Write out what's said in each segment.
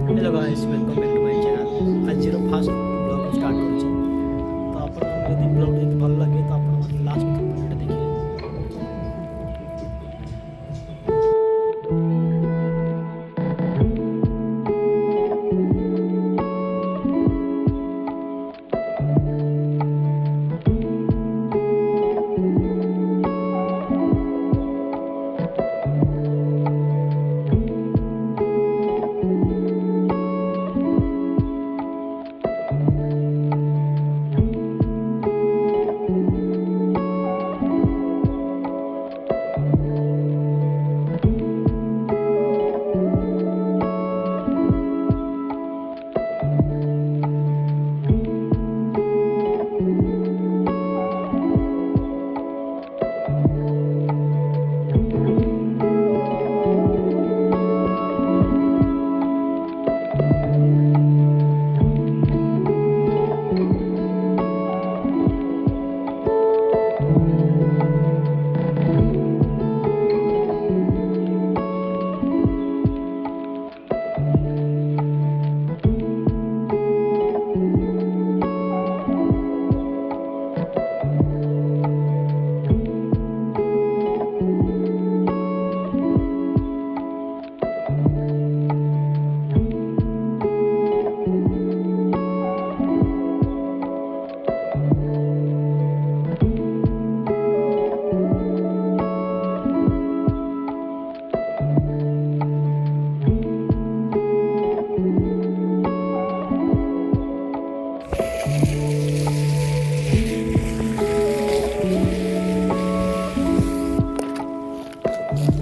Hello guys welcome back to my channel आज first blog start करूँ तो आपण यदि ब्लॉग यदि भल लगे तो आपण लास्ट तक वीडियो देखिए।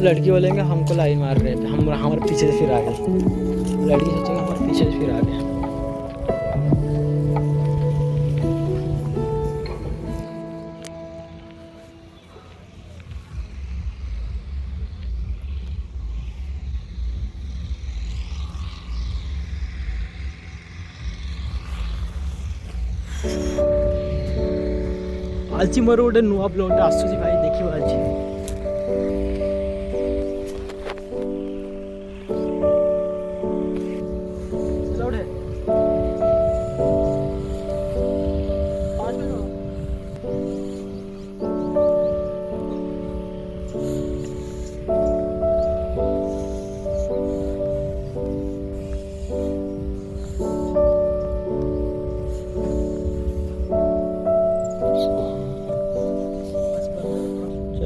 लड़की बोलेंगे हमको लाइन मार रहे थे, हम हमारे पीछे से फिर आ गए। लड़की सोचेंगे हमारे पीछे से फिर आ गए। आज मोर गोटे नुआ ब्लॉगटे आसूसी भाई देखियो आज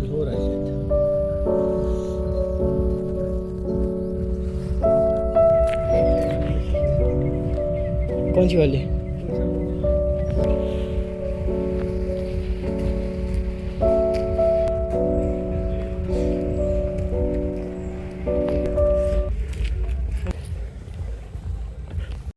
हो रहा है कौन सी वाली?